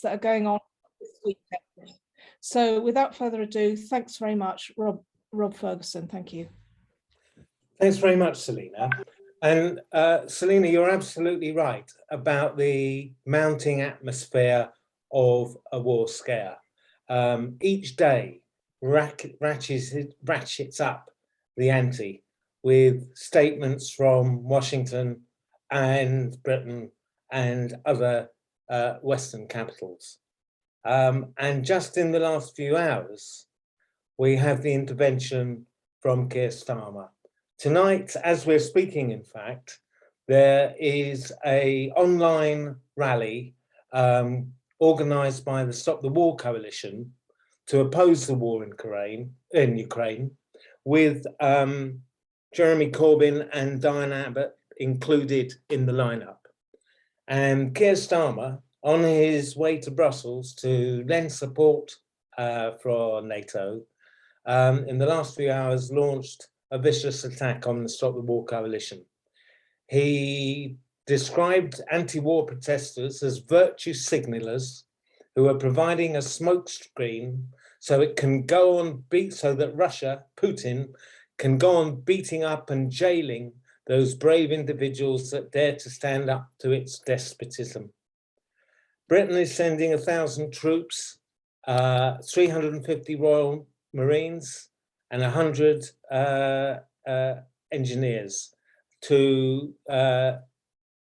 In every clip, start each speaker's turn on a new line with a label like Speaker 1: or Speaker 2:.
Speaker 1: that are going on this weekend. So without further ado, thanks very much, Rob Ferguson. Thank you.
Speaker 2: Thanks very much, Selina. And Selina, you're absolutely right about the mounting atmosphere of a war scare. Each day ratchets up the ante with statements from Washington and Britain and other Western capitals. And just in the last few hours, we have the intervention from Keir Starmer. Tonight, as we're speaking, in fact, there is an online rally organised by the Stop the War Coalition to oppose the war in Ukraine, with Jeremy Corbyn and Diane Abbott included in the lineup. And Keir Starmer, on his way to Brussels to lend support for NATO, in the last few hours launched a vicious attack on the Stop the War Coalition. He described anti-war protesters as virtue signalers who are providing a smokescreen so it can go on so that Russia, Putin, can go on beating up and jailing those brave individuals that dare to stand up to its despotism. Britain is sending 1,000 troops, 350 Royal Marines, and 100 engineers to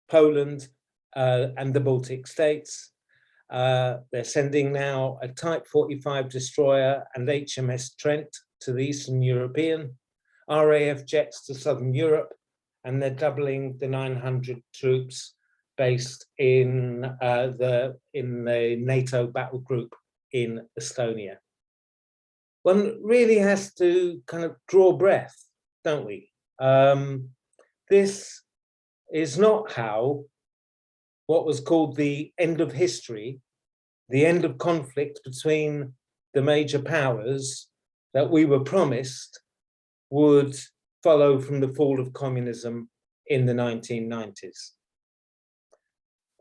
Speaker 2: Poland and the Baltic states. They're sending now a Type 45 destroyer and HMS Trent to the Eastern European, RAF jets to Southern Europe, and they're doubling the 900 troops based in the NATO battle group in Estonia. One really has to kind of draw breath, don't we? This is not how what was called the end of history, the end of conflict between the major powers that we were promised would follow from the fall of communism in the 1990s.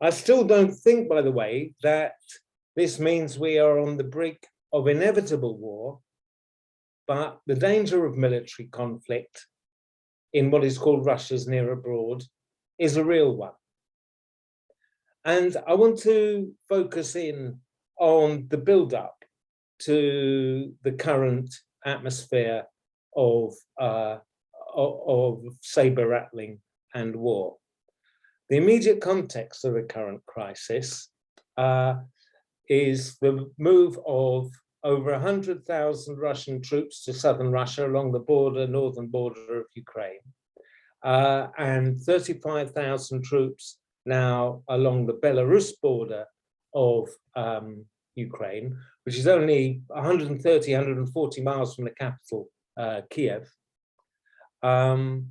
Speaker 2: I still don't think, by the way, that this means we are on the brink of inevitable war, but the danger of military conflict in what is called Russia's near abroad is a real one. And I want to focus in on the build-up to the current atmosphere of saber rattling and war. The immediate context of the current crisis is the move of over 100,000 Russian troops to southern Russia along the northern border of Ukraine, and 35,000 troops now along the Belarus border of Ukraine, which is only 130, 140 miles from the capital, Kiev. And,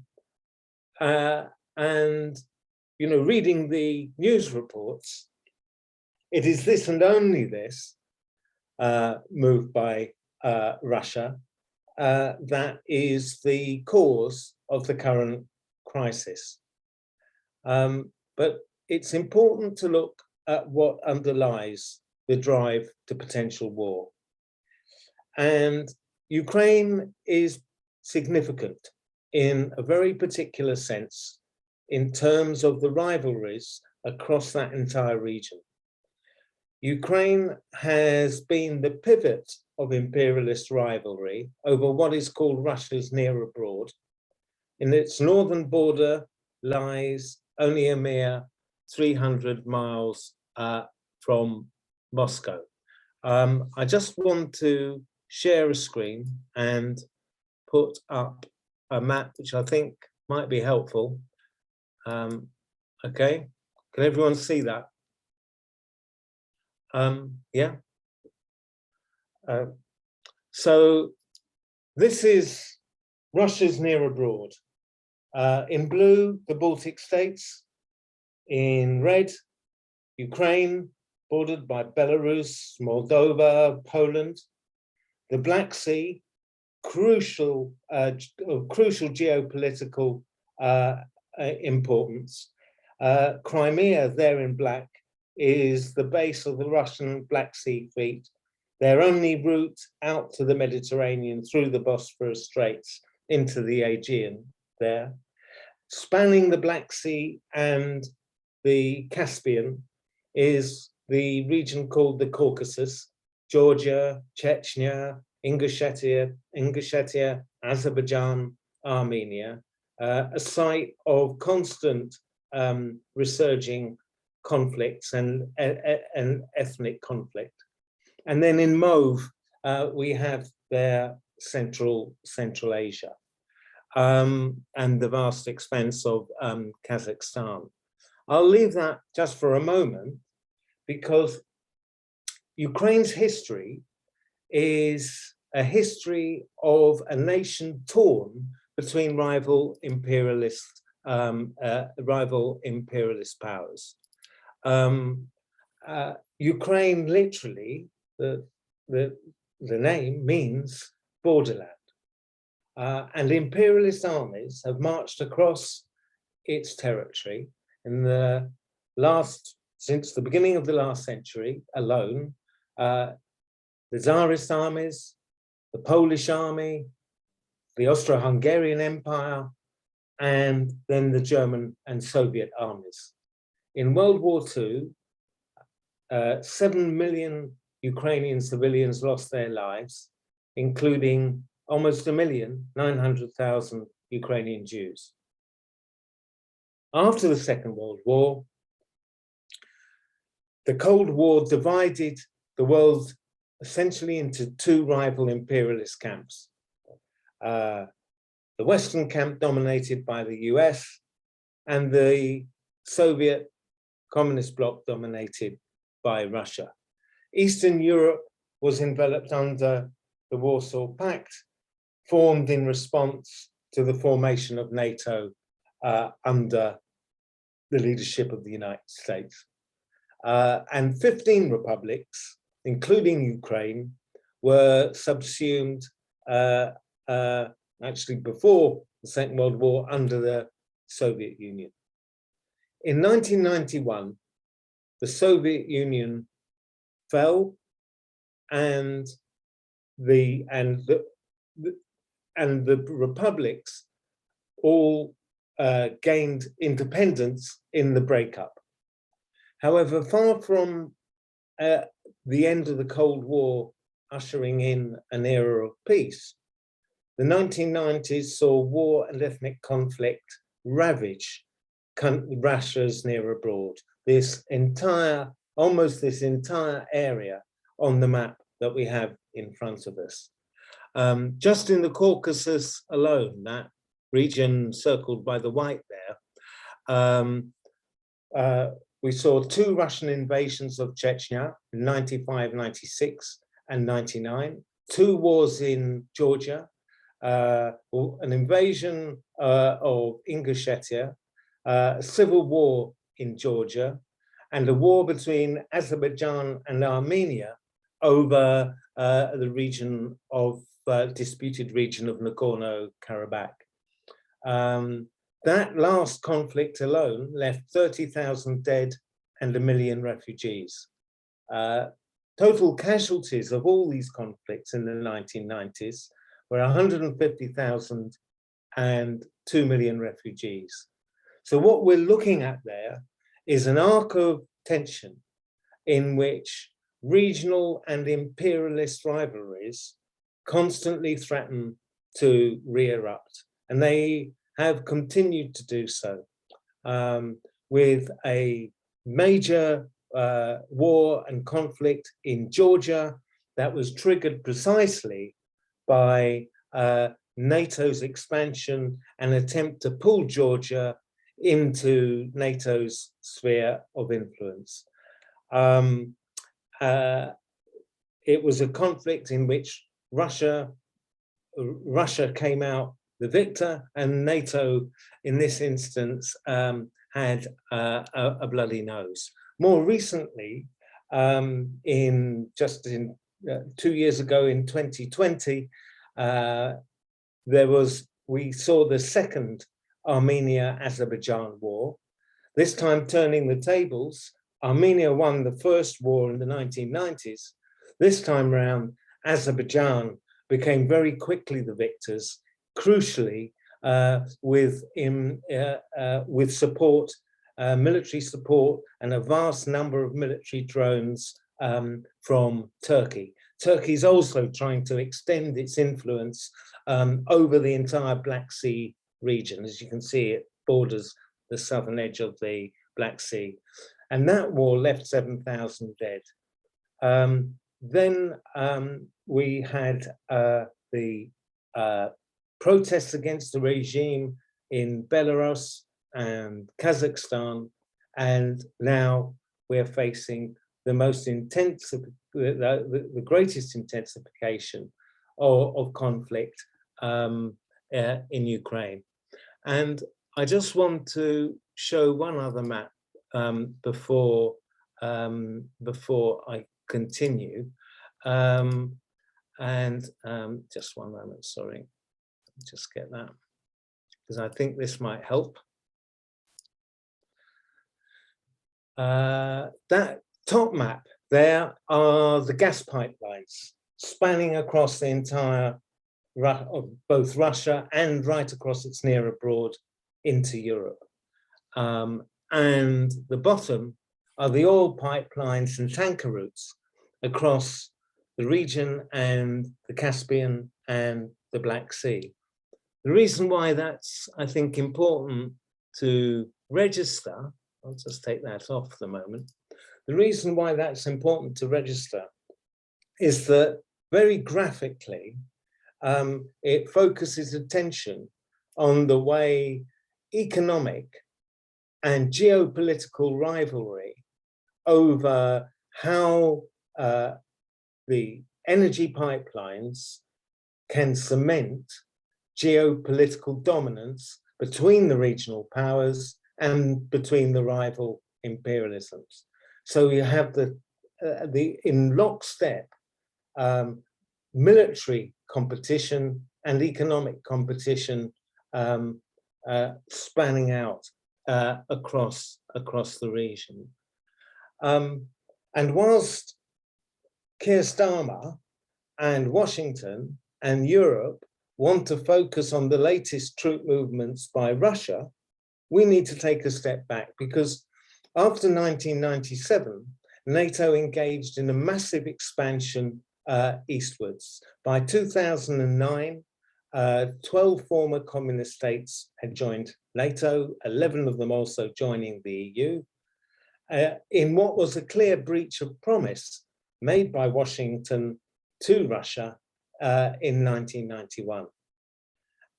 Speaker 2: you know, reading the news reports, it is this and only this move by Russia that is the cause of the current crisis. But it's important to look at what underlies the drive to potential war. And Ukraine is significant in a very particular sense in terms of the rivalries across that entire region. Ukraine has been the pivot of imperialist rivalry over what is called Russia's near abroad. In its northern border lies only a mere 300 miles from Moscow. I just want to share a screen and put up a map which I think might be helpful. Okay, can everyone see that? Yeah. So this is Russia's near abroad. In blue, the Baltic states. In red, Ukraine, bordered by Belarus, Moldova, Poland. The Black Sea, crucial geopolitical importance. Crimea, there in black, is the base of the Russian Black Sea Fleet, their only route out to the Mediterranean through the Bosphorus Straits into the Aegean there. Spanning the Black Sea and the Caspian is the region called the Caucasus, Georgia, Chechnya, Ingushetia, Azerbaijan, Armenia, a site of constant resurging conflicts and ethnic conflict. And then in mauve, we have their Central Asia and the vast expanse of Kazakhstan. I'll leave that just for a moment because Ukraine's history is a history of a nation torn between rival imperialist powers. Ukraine, literally, the name means borderland. And imperialist armies have marched across its territory since the beginning of the last century alone. The Tsarist armies, the Polish army, the Austro-Hungarian Empire, and then the German and Soviet armies. In World War II, 7 million Ukrainian civilians lost their lives, including almost 1,900,000 Ukrainian Jews. After the Second World War, the Cold War divided the world essentially into two rival imperialist camps. The Western camp dominated by the US and the Soviet communist bloc dominated by Russia. Eastern Europe was enveloped under the Warsaw Pact, formed in response to the formation of NATO under the leadership of the United States. And 15 republics, including Ukraine, were subsumed actually before the Second World War under the Soviet Union. In 1991, the Soviet Union fell, and the republics all gained independence in the breakup. However, far from the end of the Cold War ushering in an era of peace, the 1990s saw war and ethnic conflict ravage Russia's near abroad. Almost this entire area on the map that we have in front of us. Just in the Caucasus alone, that region circled by the white there, we saw 2 Russian invasions of Chechnya in 95, 96, and 99, 2 wars in Georgia, an invasion of Ingushetia, a civil war in Georgia, and a war between Azerbaijan and Armenia over the region of disputed region of Nagorno-Karabakh. That last conflict alone left 30,000 dead and 1 million refugees. Total casualties of all these conflicts in the 1990s were 150,000 and 2 million refugees. So what we're looking at there is an arc of tension in which regional and imperialist rivalries constantly threaten to re-erupt, and they have continued to do so, with a major war and conflict in Georgia that was triggered precisely by NATO's expansion and attempt to pull Georgia into NATO's sphere of influence. It was a conflict in which Russia came out the victor, and NATO, in this instance, had a bloody nose. More recently, in 2 years ago, in 2020, we saw the second Armenia-Azerbaijan war, this time turning the tables Armenia won the first war in the 1990s. This time around, Azerbaijan became very quickly the victors, crucially with support, military support, and a vast number of military drones from Turkey. Turkey is also trying to extend its influence over the entire Black Sea region. As you can see, it borders the southern edge of the Black Sea. And that war left 7,000 dead. Then we had the protests against the regime in Belarus and Kazakhstan, and now we're facing the most intensive, the greatest intensification of conflict in Ukraine. And I just want to show one other map before I continue. Just one moment, sorry, just get that, because I think this might help. That top map, there are the gas pipelines spanning across the entire, both Russia and right across its near abroad into Europe. And the bottom are the oil pipelines and tanker routes across the region and the Caspian and the Black Sea. The reason why that's, I think, important to register, I'll just take that off for the moment. The reason why that's important to register is that very graphically, it focuses attention on the way economic and geopolitical rivalry over how the energy pipelines can cement geopolitical dominance between the regional powers and between the rival imperialisms. So you have the in lockstep military competition and economic competition spanning out across the region. And whilst Keir Starmer and Washington and Europe want to focus on the latest troop movements by Russia, we need to take a step back, because after 1997, NATO engaged in a massive expansion eastwards. By 2009, 12 former communist states had joined NATO, 11 of them also joining the EU, in what was a clear breach of promise made by Washington to Russia in 1991.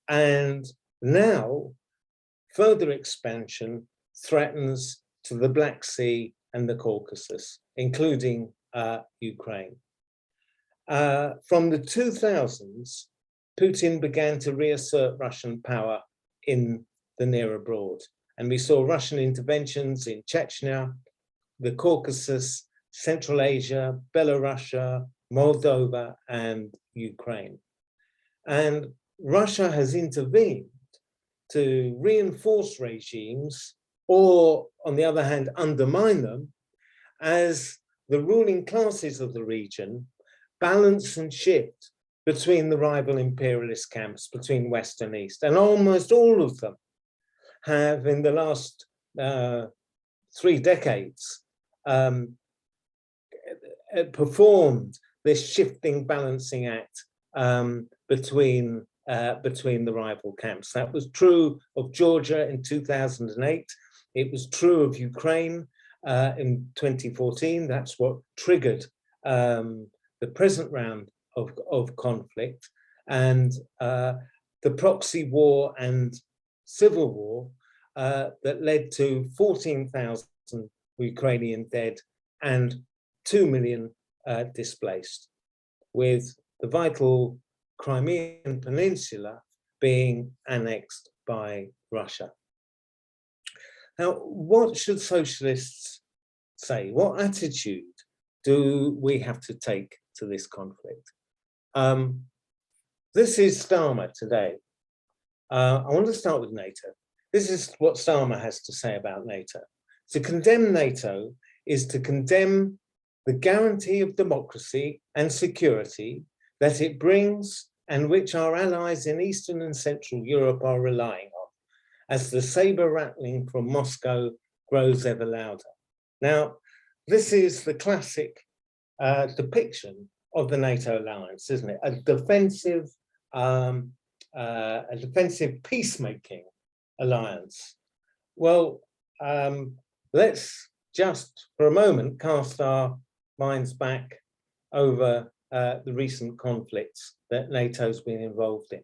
Speaker 2: And now, further expansion threatens to the Black Sea and the Caucasus, including Ukraine. From the 2000s, Putin began to reassert Russian power in the near abroad. And we saw Russian interventions in Chechnya, the Caucasus, Central Asia, Belarus, Moldova, and Ukraine. And Russia has intervened to reinforce regimes, or on the other hand, undermine them, as the ruling classes of the region balance and shift between the rival imperialist camps, between West and East. And almost all of them have, in the last 3 decades, performed this shifting balancing act between the rival camps. That was true of Georgia in 2008. It was true of Ukraine in 2014. That's what triggered the present round of conflict, and the proxy war and civil war that led to 14,000 Ukrainian dead and 2 million displaced, with the vital Crimean Peninsula being annexed by Russia. Now, what should socialists say? What attitude do we have to take to this conflict? This is Starmer today. I want to start with NATO. This is what Starmer has to say about NATO. To condemn NATO is to condemn the guarantee of democracy and security that it brings and which our allies in Eastern and Central Europe are relying on, as the saber rattling from Moscow grows ever louder. Now, this is the classic depiction of the NATO alliance, isn't it? A defensive peacemaking alliance. Well, let's just for a moment cast our minds back over the recent conflicts that NATO's been involved in.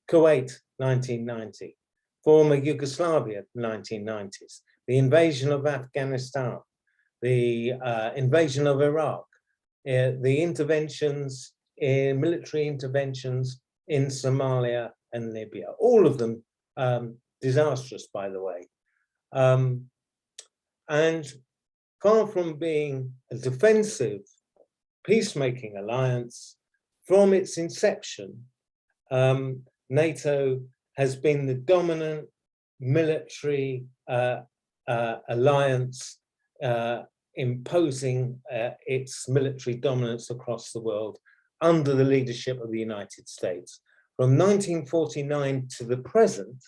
Speaker 2: Kuwait, 1990, former Yugoslavia, 1990s, the invasion of Afghanistan, the invasion of Iraq, the interventions, military interventions in Somalia and Libya, all of them disastrous, by the way. And far from being a defensive peacemaking alliance, from its inception, NATO has been the dominant military alliance imposing its military dominance across the world under the leadership of the United States. From 1949 to the present,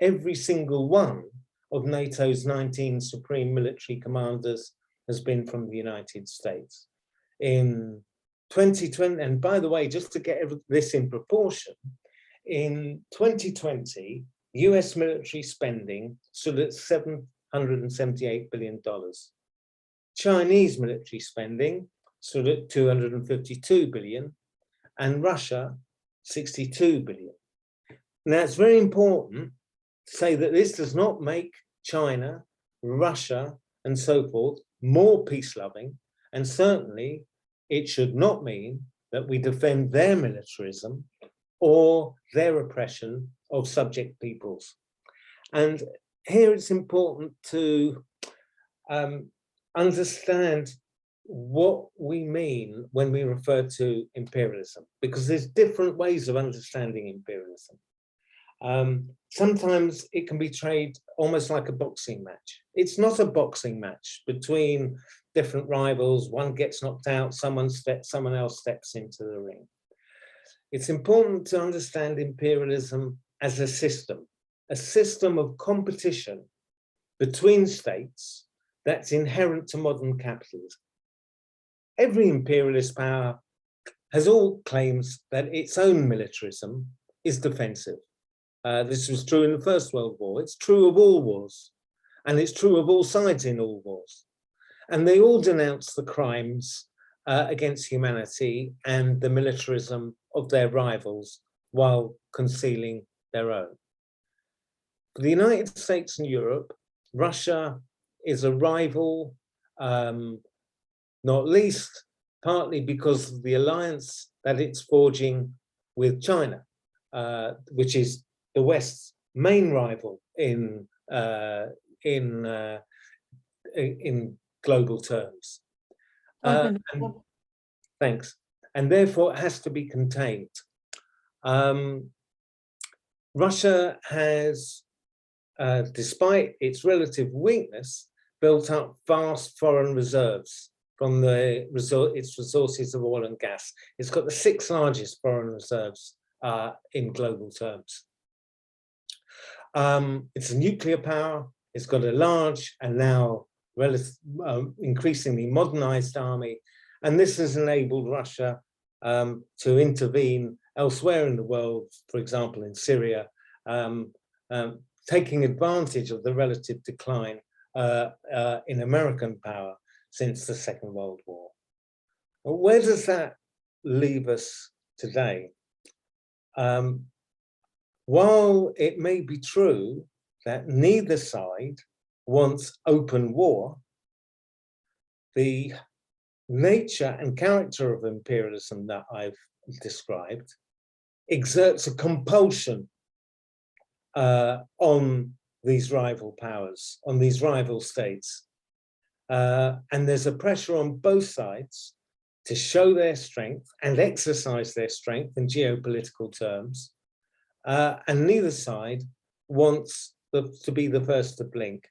Speaker 2: every single one of NATO's 19 supreme military commanders has been from the United States. In 2020, and by the way, just to get this in proportion, in 2020, US military spending stood at $778 billion. Chinese military spending stood at $252 billion, and Russia, $62 billion. Now, it's very important to say that this does not make China, Russia, and so forth more peace-loving, and certainly it should not mean that we defend their militarism or their oppression of subject peoples. And here it's important to understand what we mean when we refer to imperialism, because there's different ways of understanding imperialism. Sometimes it can be treated almost like a boxing match. It's not a boxing match between different rivals. One gets knocked out, someone else steps into the ring. It's important to understand imperialism as a system of competition between states that's inherent to modern capitalism. Every imperialist power has all claims that its own militarism is defensive. This was true in the First World War. It's true of all wars, and it's true of all sides in all wars. And they all denounce the crimes against humanity and the militarism of their rivals while concealing their own. For the United States and Europe, Russia is a rival, not least partly because of the alliance that it's forging with China, which is the West's main rival in global terms. Thanks. And therefore it has to be contained. Russia has, despite its relative weakness, built up vast foreign reserves from its resources of oil and gas. It's got the 6th largest foreign reserves in global terms. It's a nuclear power. It's got a large and now increasingly modernized army. And this has enabled Russia to intervene elsewhere in the world, for example, in Syria, taking advantage of the relative decline in American power since the Second World War. Well, where does that leave us today? While it may be true that neither side wants open war, the nature and character of imperialism that I've described exerts a compulsion on these rival powers, on these rival states. And there's a pressure on both sides to show their strength and exercise their strength in geopolitical terms. And neither side wants to be the first to blink.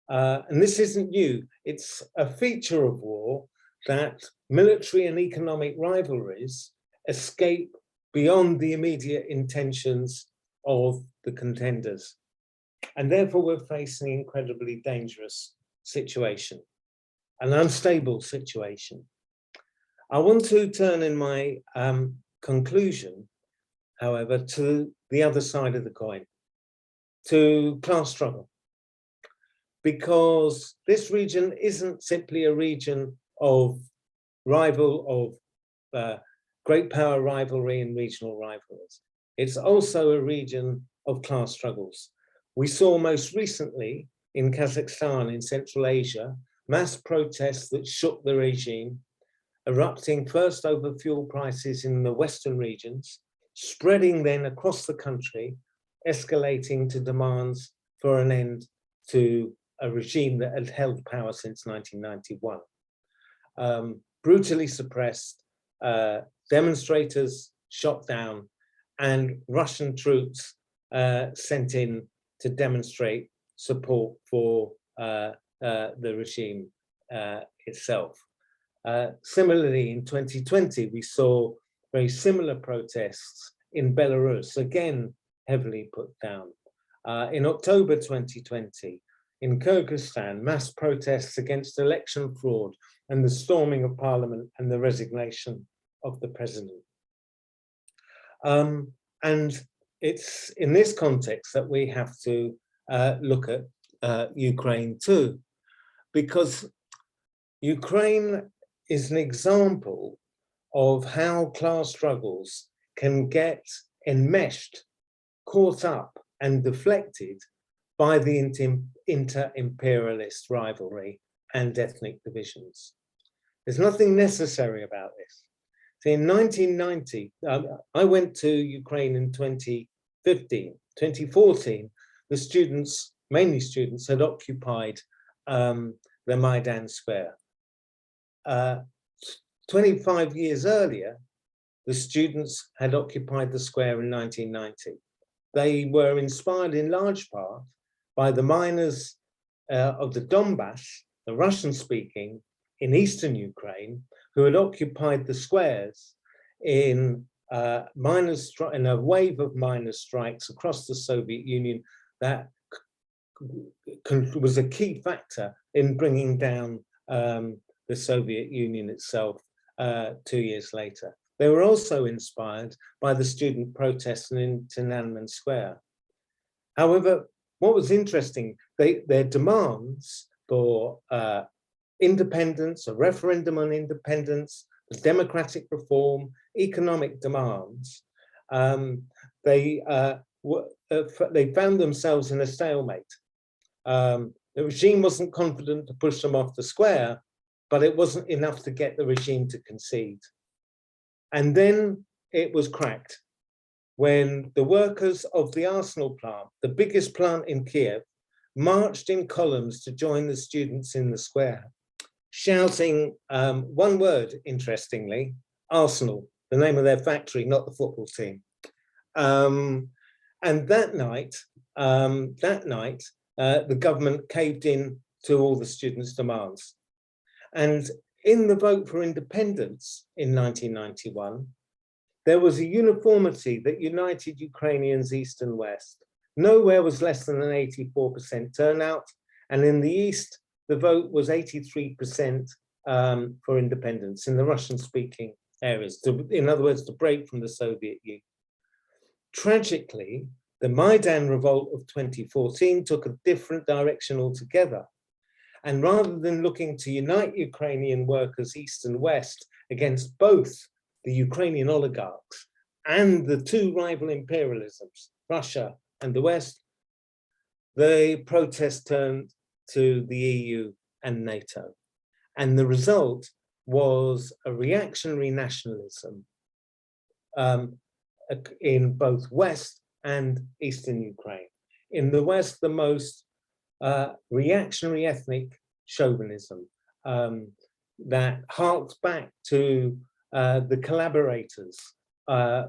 Speaker 2: and this isn't new, it's a feature of war that military and economic rivalries escape beyond the immediate intentions of the contenders. And therefore we're facing an incredibly dangerous situation, an unstable situation. I want to turn in my conclusion, however, to the other side of the coin, to class struggle, because this region isn't simply a region of great power rivalry and regional rivalries. It's also a region of class struggles. We saw most recently in Kazakhstan, in Central Asia, mass protests that shook the regime, erupting first over fuel prices in the Western regions, spreading then across the country, escalating to demands for an end to a regime that had held power since 1991. Brutally suppressed, demonstrators shot down, and Russian troops sent in to demonstrate support for the regime itself. Similarly, in 2020, we saw very similar protests in Belarus, again heavily put down. In October 2020, in Kyrgyzstan, mass protests against election fraud and the storming of parliament and the resignation of the president. And it's in this context that we have to look at Ukraine too, because Ukraine is an example of how class struggles can get enmeshed, caught up and deflected by the inter-imperialist rivalry and ethnic divisions. There's nothing necessary about this. So in 1990, I went to Ukraine in 2014, the students, mainly students, had occupied the Maidan Square. 25 years earlier, the students had occupied the square in 1990. They were inspired in large part by the miners of the Donbass, the Russian-speaking, in eastern Ukraine, who had occupied the squares in a wave of miners' strikes across the Soviet Union that was a key factor in bringing down the Soviet Union itself 2 years later. They were also inspired by the student protests in Tiananmen Square. However, what was interesting, their demands for independence, a referendum on independence, democratic reform, economic demands, they found themselves in a stalemate. The regime wasn't confident to push them off the square, but it wasn't enough to get the regime to concede. And then it was cracked when the workers of the Arsenal plant, the biggest plant in Kiev, marched in columns to join the students in the square, shouting one word, interestingly, Arsenal, the name of their factory, not the football team. And that night, the government caved in to all the students' demands. And in the vote for independence in 1991, there was a uniformity that united Ukrainians east and west. Nowhere was less than an 84% turnout. And in the east, the vote was 83% for independence in the Russian-speaking areas, in other words, to break from the Soviet Union. Tragically, the Maidan revolt of 2014 took a different direction altogether. And rather than looking to unite Ukrainian workers east and west against both the Ukrainian oligarchs and the two rival imperialisms, Russia and the West, the protest turned to the EU and NATO. And the result was a reactionary nationalism in both West and Eastern Ukraine. In the West, the most reactionary ethnic chauvinism that harked back to the collaborators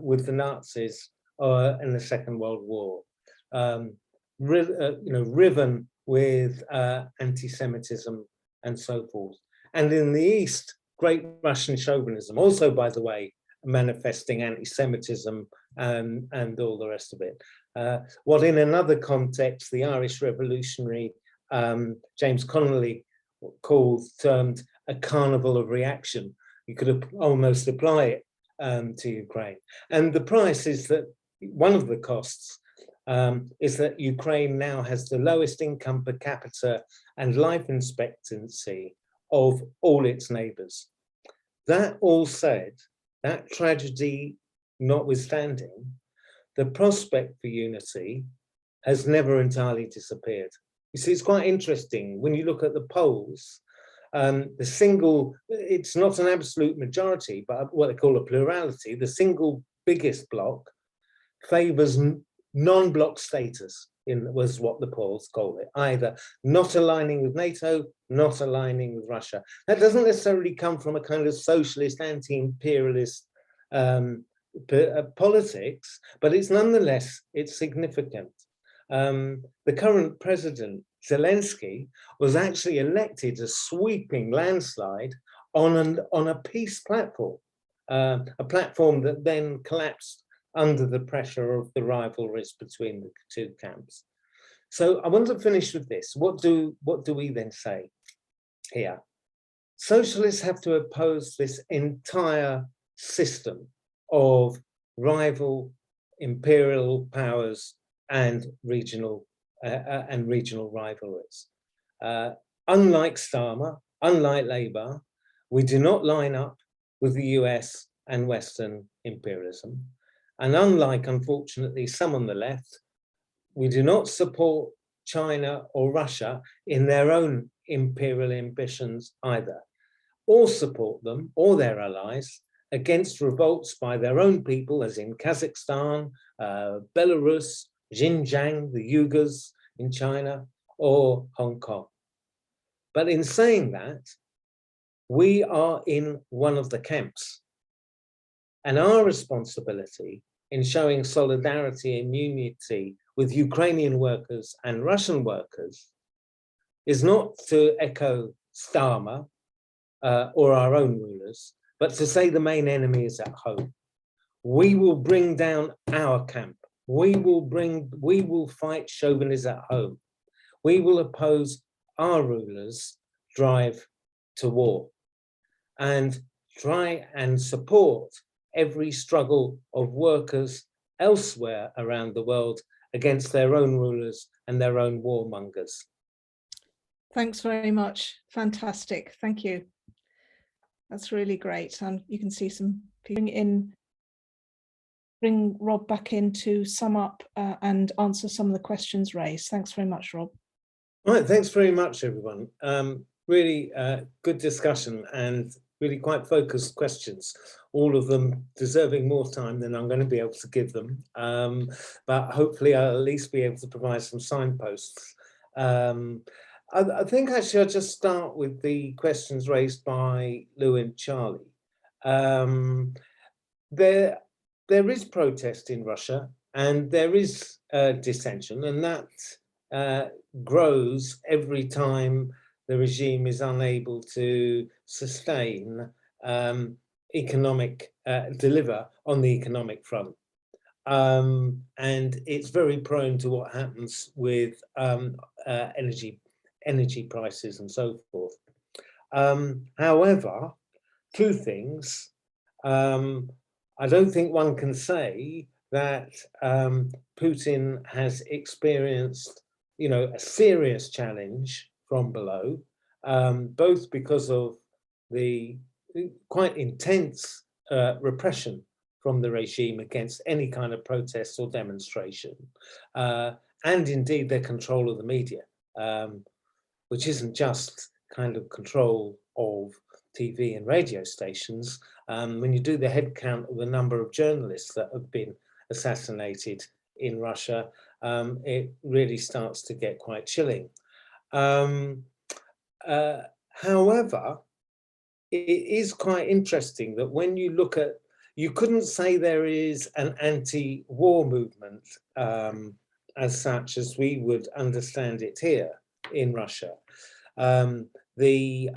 Speaker 2: with the Nazis in the Second World War, riven with anti-Semitism and so forth. And in the East, great Russian chauvinism, also, by the way, manifesting anti-Semitism and all the rest of it. What in another context, the Irish revolutionary James Connolly termed a carnival of reaction. You could almost apply it to Ukraine. And the price is that one of the costs is that Ukraine now has the lowest income per capita and life expectancy of all its neighbors. That all said, that tragedy notwithstanding, the prospect for unity has never entirely disappeared. You see, it's quite interesting when you look at the polls, it's not an absolute majority, but what they call a plurality, the single biggest bloc favors non-bloc status, was what the polls call it, either not aligning with NATO, not aligning with Russia. That doesn't necessarily come from a kind of socialist, anti-imperialist politics, but it's nonetheless, it's significant. The current president, Zelensky, was actually elected a sweeping landslide on a peace platform, a platform that then collapsed under the pressure of the rivalries between the two camps. So I want to finish with this. What do we then say here? Socialists have to oppose this entire system of rival imperial powers and regional rivalries. Unlike Starmer, unlike Labour, we do not line up with the US and Western imperialism. And unlike, unfortunately, some on the left, we do not support China or Russia in their own imperial ambitions either, or support them or their allies against revolts by their own people, as in Kazakhstan, Belarus, Xinjiang, the Uyghurs in China, or Hong Kong. But in saying that, we are in one of the camps. And our responsibility in showing solidarity and unity with Ukrainian workers and Russian workers is not to echo Starmer or our own rulers, but to say the main enemy is at home. We will bring down our camp. We will fight chauvinism at home. We will oppose our rulers' drive to war and try and support every struggle of workers elsewhere around the world against their own rulers and their own warmongers.
Speaker 1: Thanks very much. Fantastic. Thank you. That's really great. And you can see some bring Rob back in to sum up and answer some of the questions raised. Thanks very much, Rob.
Speaker 2: All right, thanks very much, everyone. Really good discussion and really quite focused questions, all of them deserving more time than I'm going to be able to give them. But hopefully I'll at least be able to provide some signposts. I think actually I'll just start with the questions raised by Lou and Charlie. There is protest in Russia and there is dissension, and that grows every time the regime is unable to sustain deliver on the economic front. And it's very prone to what happens with energy prices and so forth. However, two things. I don't think one can say that Putin has experienced, a serious challenge from below, both because of the quite intense repression from the regime against any kind of protest or demonstration, and indeed their control of the media, which isn't just kind of control of TV and radio stations. When you do the head count of the number of journalists that have been assassinated in Russia, it really starts to get quite chilling. However, it is quite interesting that when you look at, you couldn't say there is an anti-war movement as such as we would understand it here. in Russia. The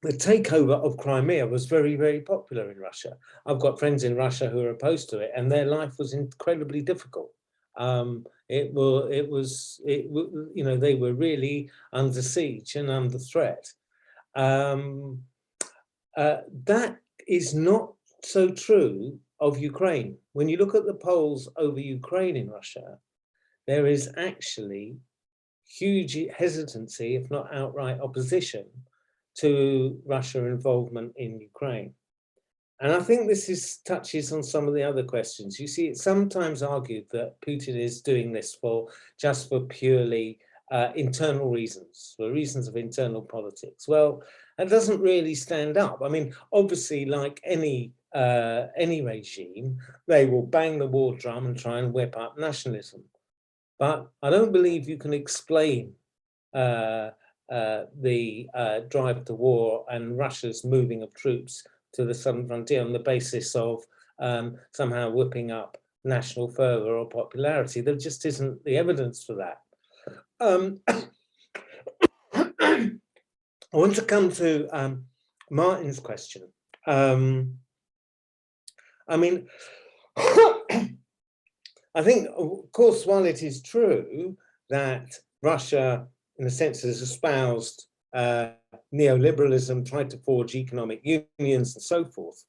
Speaker 2: takeover of Crimea was very, very popular in Russia. I've got friends in Russia who are opposed to it, and their life was incredibly difficult. They were really under siege and under threat. That is not so true of Ukraine. When you look at the polls over Ukraine in Russia, there is actually huge hesitancy, if not outright opposition, to Russia involvement in Ukraine. And I think this touches on some of the other questions. You see, it's sometimes argued that Putin is doing this just for purely internal reasons, for reasons of internal politics. Well, that doesn't really stand up. I mean, obviously, like any regime, they will bang the war drum and try and whip up nationalism. But I don't believe you can explain the drive to war and Russia's moving of troops to the southern frontier on the basis of somehow whipping up national fervor or popularity. There just isn't the evidence for that. I want to come to Martin's question. I mean, I think, of course, while it is true that Russia, in a sense, has espoused neoliberalism, tried to forge economic unions and so forth,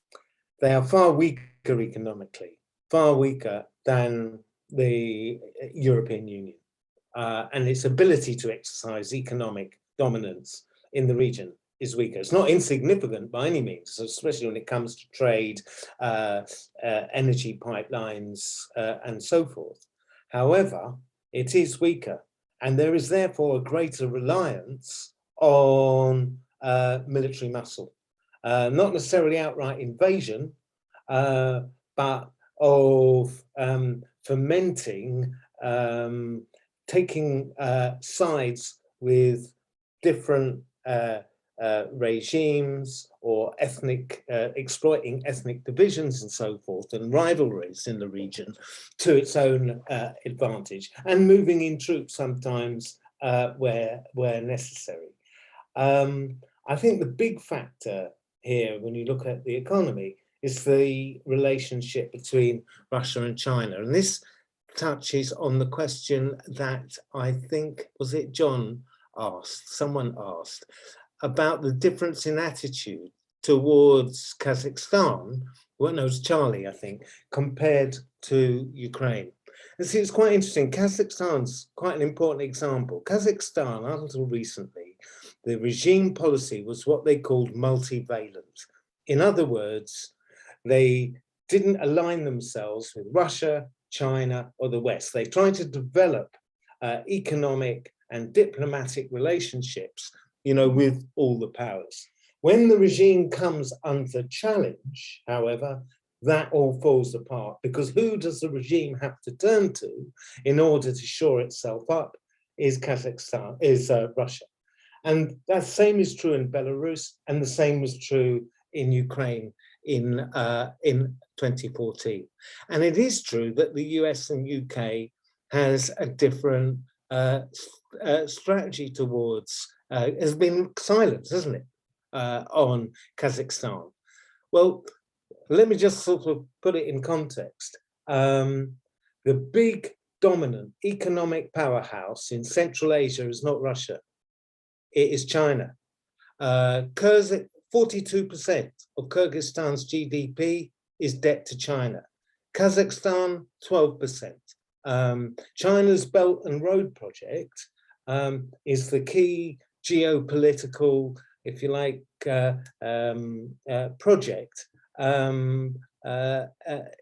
Speaker 2: they are far weaker economically, far weaker than the European Union and its ability to exercise economic dominance in the region is weaker. It's not insignificant by any means, especially when it comes to trade, energy pipelines, and so forth. However, it is weaker, and there is therefore a greater reliance on military muscle. Not necessarily outright invasion, but of fomenting, taking sides with different regimes or exploiting ethnic divisions and so forth and rivalries in the region to its own advantage, and moving in troops sometimes where necessary. I think the big factor here, when you look at the economy, is the relationship between Russia and China. And this touches on the question that I think, was it John asked, someone asked, about the difference in attitude towards Kazakhstan, well, no, it was Charlie, I think, compared to Ukraine. And see, it's quite interesting. Kazakhstan's quite an important example. Kazakhstan, until recently, the regime policy was what they called multivalent. In other words, they didn't align themselves with Russia, China, or the West. They tried to develop economic and diplomatic relationships, with all the powers. When the regime comes under challenge, however, that all falls apart, because who does the regime have to turn to in order to shore itself up is Russia. And that same is true in Belarus, and the same was true in Ukraine in 2014. And it is true that the US and UK has a different strategy towards, has been silent, hasn't it, on Kazakhstan. Well, let me just sort of put it in context. The big dominant economic powerhouse in Central Asia is not Russia, it is China. 42% of Kyrgyzstan's GDP is debt to China. Kazakhstan, 12%. China's Belt and Road project is the key geopolitical, if you like, project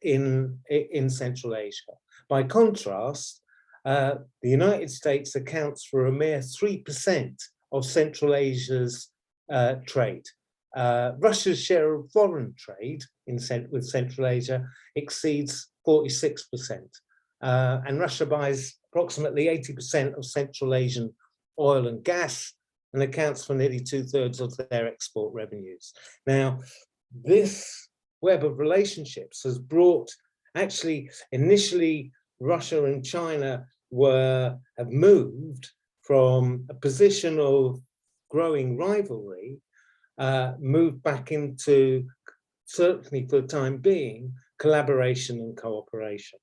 Speaker 2: in Central Asia. By contrast, the United States accounts for a mere 3% of Central Asia's trade. Russia's share of foreign trade with Central Asia exceeds 46%. And Russia buys approximately 80% of Central Asian oil and gas and accounts for nearly 2/3 of their export revenues. Now, this web of relationships has brought, actually, initially Russia and China have moved from a position of growing rivalry, moved back into, certainly for the time being, collaboration and cooperation.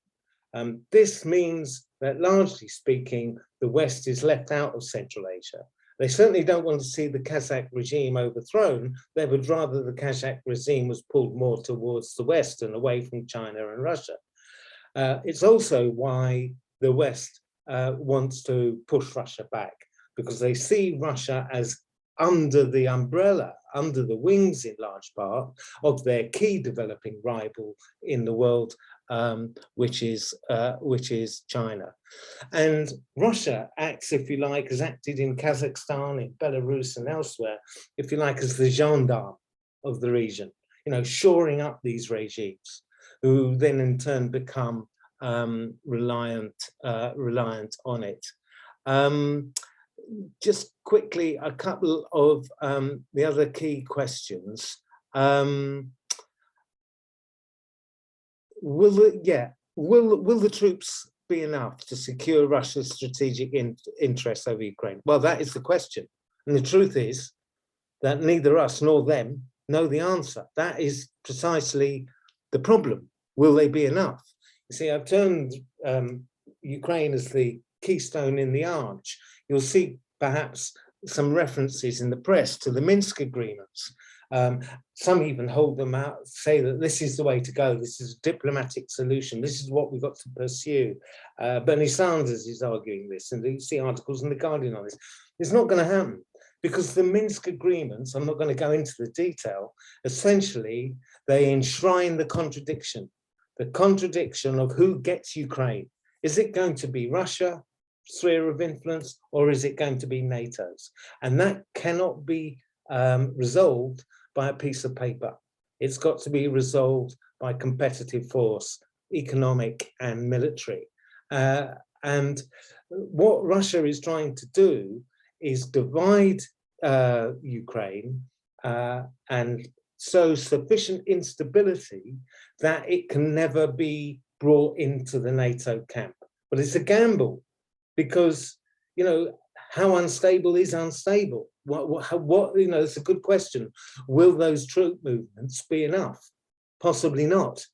Speaker 2: This means that, largely speaking, the West is left out of Central Asia. They certainly don't want to see the Kazakh regime overthrown. They would rather the Kazakh regime was pulled more towards the West and away from China and Russia. It's also why the West wants to push Russia back, because they see Russia as under the umbrella, under the wings in large part, of their key developing rival in the world, which is China. And Russia acts, if you like, has acted in Kazakhstan, in Belarus and elsewhere, if you like, as the gendarme of the region, shoring up these regimes, who then in turn become reliant on it. Just quickly, a couple of the other key questions. Will the troops be enough to secure Russia's strategic interests over Ukraine? Well, that is the question. And the truth is that neither us nor them know the answer. That is precisely the problem. Will they be enough? You see, I've termed Ukraine as the keystone in the arch. You'll see perhaps some references in the press to the Minsk agreements. Some even hold them out, say that this is the way to go, this is a diplomatic solution, this is what we've got to pursue. Bernie Sanders is arguing this, and you see articles in The Guardian on this. It's not going to happen, because the Minsk agreements, I'm not going to go into the detail, essentially they enshrine the contradiction of who gets Ukraine. Is it going to be Russia, sphere of influence, or is it going to be NATO's? And that cannot be resolved by a piece of paper. It's got to be resolved by competitive force, economic and military. And what Russia is trying to do is divide Ukraine and sow sufficient instability that it can never be brought into the NATO camp. But it's a gamble, because, how unstable is unstable? It's a good question. Will those troop movements be enough? Possibly not.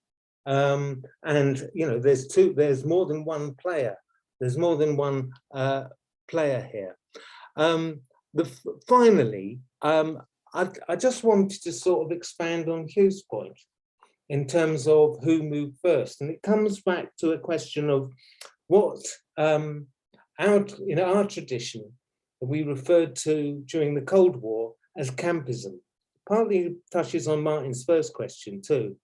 Speaker 2: And there's more than one player. There's more than one player here. Finally, I just wanted to sort of expand on Hugh's point in terms of who moved first, and it comes back to a question of what in our tradition we referred to during the Cold War as campism. Partly touches on Martin's first question too.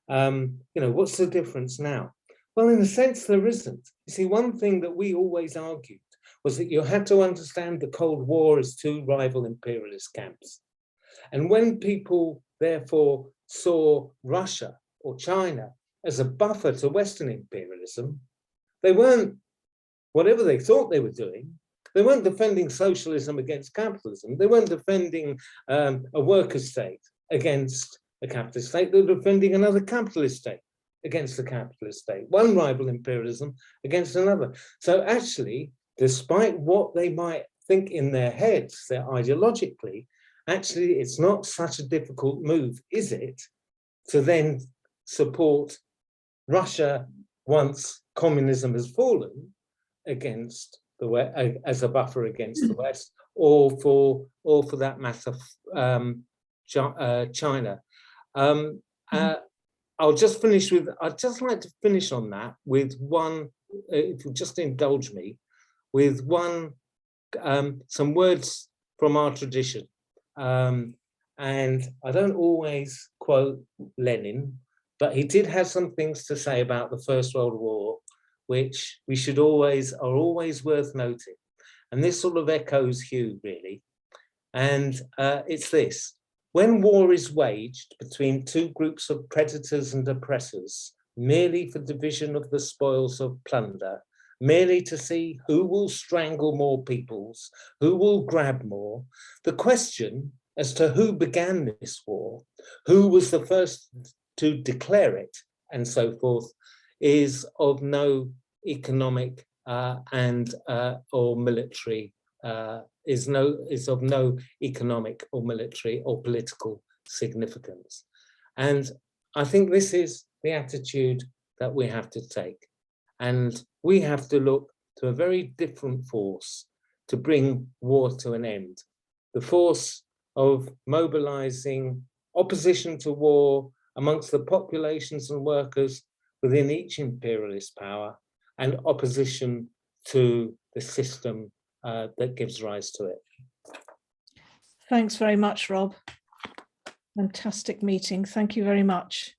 Speaker 2: What's the difference now? Well, in a sense, there isn't. You see, one thing that we always argued was that you had to understand the Cold War as two rival imperialist camps. And when people therefore saw Russia or China as a buffer to Western imperialism, they weren't, whatever they thought they were doing, they weren't defending socialism against capitalism. They weren't defending a workers' state against a capitalist state. They were defending another capitalist state against the capitalist state, one rival imperialism against another. So actually, despite what they might think in their heads, ideologically, actually, it's not such a difficult move, is it, to then support Russia once communism has fallen against the West, as a buffer against the West, or for that matter, China. I'd just like to finish on that with one, if you'll just indulge me, with some words from our tradition. And I don't always quote Lenin, but he did have some things to say about the First World War, which we should are always worth noting. And this sort of echoes Hugh, really. And it's this: when war is waged between two groups of predators and oppressors, merely for division of the spoils of plunder, merely to see who will strangle more peoples, who will grab more, the question as to who began this war, who was the first to declare it, and so forth, is of no economic or military is of no economic or military or political significance. And I think this is the attitude that we have to take. And we have to look to a very different force to bring war to an end. The force of mobilizing opposition to war amongst the populations and workers within each imperialist power, and opposition to the system that gives rise to it.
Speaker 1: Thanks very much, Rob. Fantastic meeting. Thank you very much.